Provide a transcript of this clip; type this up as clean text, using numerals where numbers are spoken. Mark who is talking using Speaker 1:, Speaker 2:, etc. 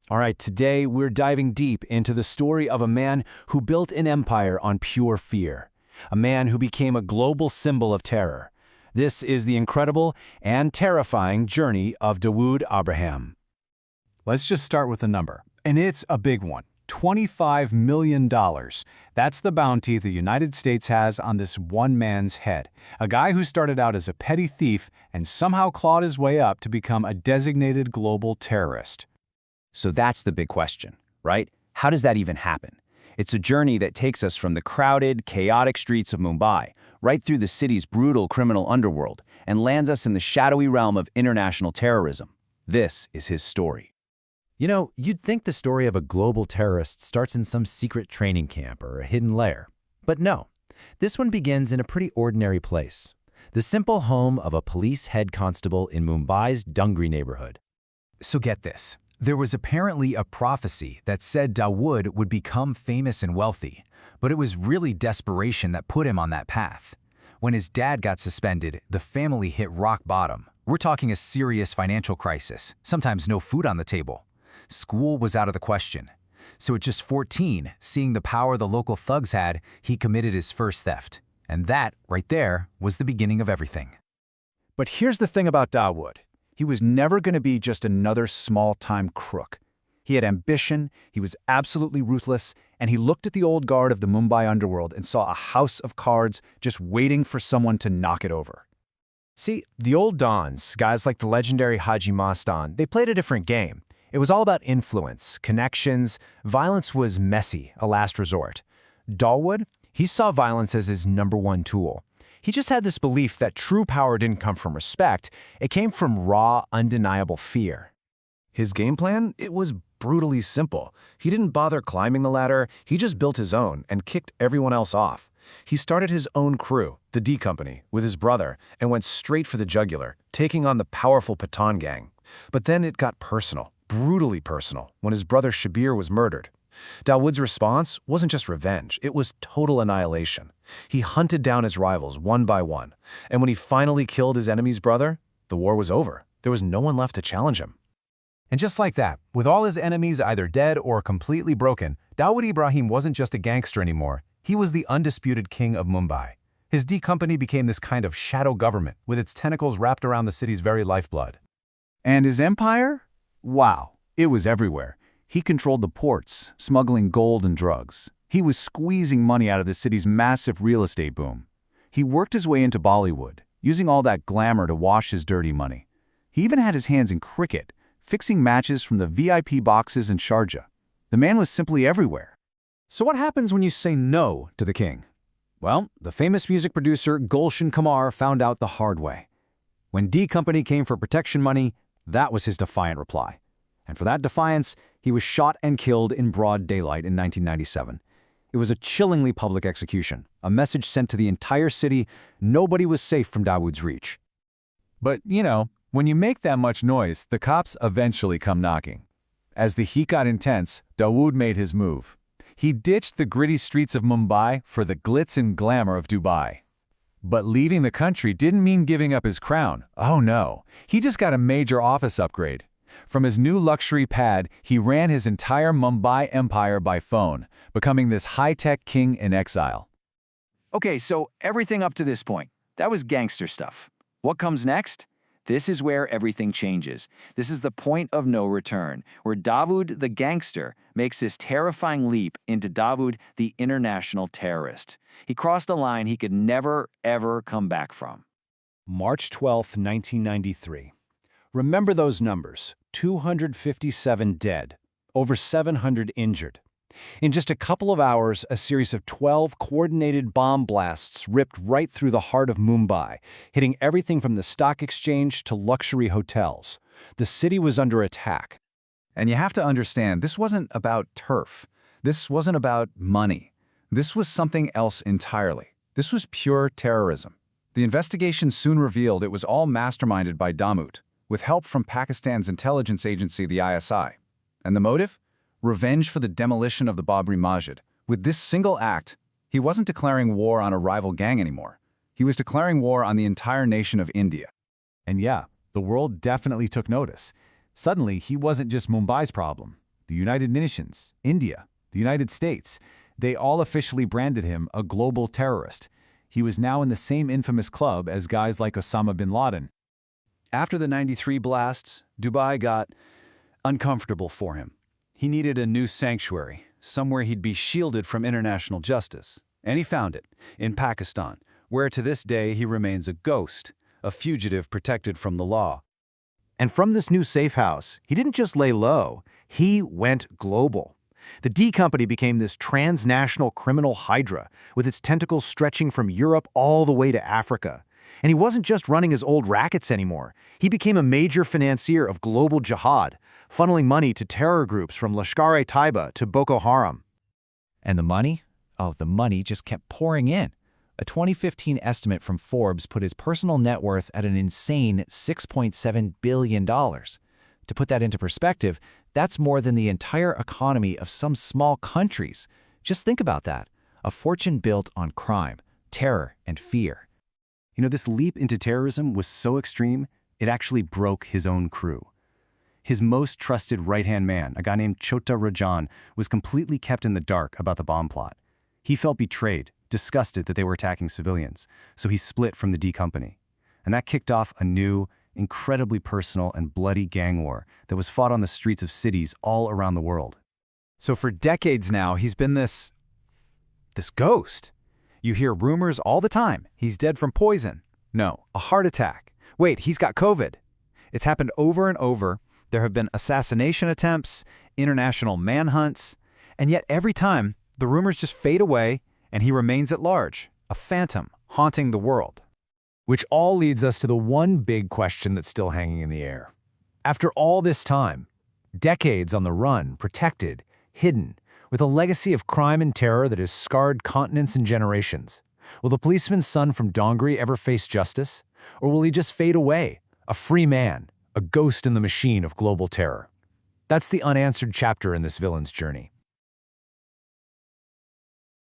Speaker 1: All right, today we're diving deep into the story of a man who built an empire on pure fear, a man who became a global symbol of terror. This is the incredible and terrifying journey of Dawood Ibrahim.
Speaker 2: Let's just start with a number, and it's a big one. $25 million. That's the bounty the United States has on this one man's head. A guy who started out as a petty thief and somehow clawed his way up to become a designated global terrorist.
Speaker 3: So that's the big question, right? How does that even happen? It's a journey that takes us from the crowded, chaotic streets of Mumbai, right through the city's brutal criminal underworld, and lands us in the shadowy realm of international terrorism. This is his story.
Speaker 1: You know, you'd think the story of a global terrorist starts in some secret training camp or a hidden lair. But no, this one begins in a pretty ordinary place, the simple home of a police head constable in Mumbai's Dungri neighborhood.
Speaker 2: So get this. There was apparently a prophecy that said Dawood would become famous and wealthy, but it was really desperation that put him on that path. When his dad got suspended, the family hit rock bottom. We're talking a serious financial crisis, sometimes no food on the table. School was out of the question. So at just 14, seeing the power the local thugs had, he committed his first theft. And that, right there, was the beginning of everything.
Speaker 4: But here's the thing about Dawood. He was never going to be just another small-time crook. He had ambition, he was absolutely ruthless, and he looked at the old guard of the Mumbai underworld and saw a house of cards just waiting for someone to knock it over.
Speaker 5: See, the old Dons, guys like the legendary Haji Mastan, they played a different game. It was all about influence, connections. Violence was messy, a last resort. Dawood, he saw violence as his #1 tool. He just had this belief that true power didn't come from respect, it came from raw, undeniable fear.
Speaker 6: His game plan? It was brutally simple. He didn't bother climbing the ladder, he just built his own and kicked everyone else off. He started his own crew, the D Company, with his brother, and went straight for the jugular, taking on the powerful Pathan gang. But then it got personal. Brutally personal, when his brother Shabir was murdered. Dawood's response wasn't just revenge, it was total annihilation. He hunted down his rivals one by one, and when he finally killed his enemy's brother, the war was over. There was no one left to challenge him.
Speaker 2: And just like that, with all his enemies either dead or completely broken, Dawood Ibrahim wasn't just a gangster anymore. He was the undisputed king of Mumbai. His D Company became this kind of shadow government, with its tentacles wrapped around the city's very lifeblood.
Speaker 4: And his empire? Wow, it was everywhere. He controlled the ports, smuggling gold and drugs. He was squeezing money out of the city's massive real estate boom. He worked his way into Bollywood, using all that glamour to wash his dirty money. He even had his hands in cricket, fixing matches from the VIP boxes in Sharjah. The man was simply everywhere.
Speaker 1: So what happens when you say no to the king? Well, the famous music producer Gulshan Kumar found out the hard way. When D Company came for protection money, that was his defiant reply. And for that defiance, he was shot and killed in broad daylight in 1997. It was a chillingly public execution, a message sent to the entire city nobody was safe from Dawood's reach.
Speaker 4: But, you know, when you make that much noise, the cops eventually come knocking. As the heat got intense, Dawood made his move. He ditched the gritty streets of Mumbai for the glitz and glamour of Dubai. But leaving the country didn't mean giving up his crown. Oh no, he just got a major office upgrade. From his new luxury pad, he ran his entire Mumbai empire by phone, becoming this high-tech king in exile.
Speaker 3: Okay, so everything up to this point, that was gangster stuff. What comes next? This is where everything changes. This is the point of no return, where Dawood the gangster makes this terrifying leap into Dawood the international terrorist. He crossed a line he could never, ever come back from.
Speaker 1: March 12, 1993. Remember those numbers: 257 dead, over 700 injured. In just a couple of hours, a series of 12 coordinated bomb blasts ripped right through the heart of Mumbai, hitting everything from the stock exchange to luxury hotels. The city was under attack.
Speaker 4: And you have to understand, this wasn't about turf. This wasn't about money. This was something else entirely. This was pure terrorism. The investigation soon revealed it was all masterminded by Dawood, with help from Pakistan's intelligence agency, the ISI. And the motive? Revenge for the demolition of the Babri Masjid. With this single act, he wasn't declaring war on a rival gang anymore. He was declaring war on the entire nation of India.
Speaker 2: And yeah, the world definitely took notice. Suddenly, he wasn't just Mumbai's problem.
Speaker 4: the United Nations, India, the United States. They all officially branded him a global terrorist. He was now in the same infamous club as guys like Osama bin Laden.
Speaker 3: After the '93 blasts, Dubai got uncomfortable for him. He needed a new sanctuary, somewhere he'd be shielded from international justice. And he found it, in Pakistan, where to this day he remains a ghost, a fugitive protected from the law.
Speaker 5: And from this new safe house, he didn't just lay low, he went global. The D Company became this transnational criminal hydra, with its tentacles stretching from Europe all the way to Africa. And he wasn't just running his old rackets anymore. He became a major financier of global jihad, funneling money to terror groups from Lashkar-e-Taiba to Boko Haram.
Speaker 2: And the money? Oh, the money just kept pouring in. A 2015 estimate from Forbes put his personal net worth at an insane $6.7 billion. To put that into perspective, that's more than the entire economy of some small countries. Just think about that. A fortune built on crime, terror, and fear.
Speaker 3: You know, this leap into terrorism was so extreme, it actually broke his own crew. His most trusted right-hand man, a guy named Chota Rajan, was completely kept in the dark about the bomb plot. He felt betrayed, disgusted that they were attacking civilians, so he split from the D Company. And that kicked off a new, incredibly personal and bloody gang war that was fought on the streets of cities all around the world.
Speaker 1: So for decades now, he's been this ghost. You hear rumors all the time. He's dead from poison. No, a heart attack. Wait, he's got COVID. It's happened over and over. There have been assassination attempts, international manhunts, and yet every time, the rumors just fade away and he remains at large, a phantom haunting the world.
Speaker 5: Which all leads us to the one big question that's still hanging in the air. After all this time, decades on the run, protected, hidden, with a legacy of crime and terror that has scarred continents and generations, will the policeman's son from Dongri ever face justice? Or will he just fade away, a free man, a ghost in the machine of global terror? That's the unanswered chapter in this villain's journey.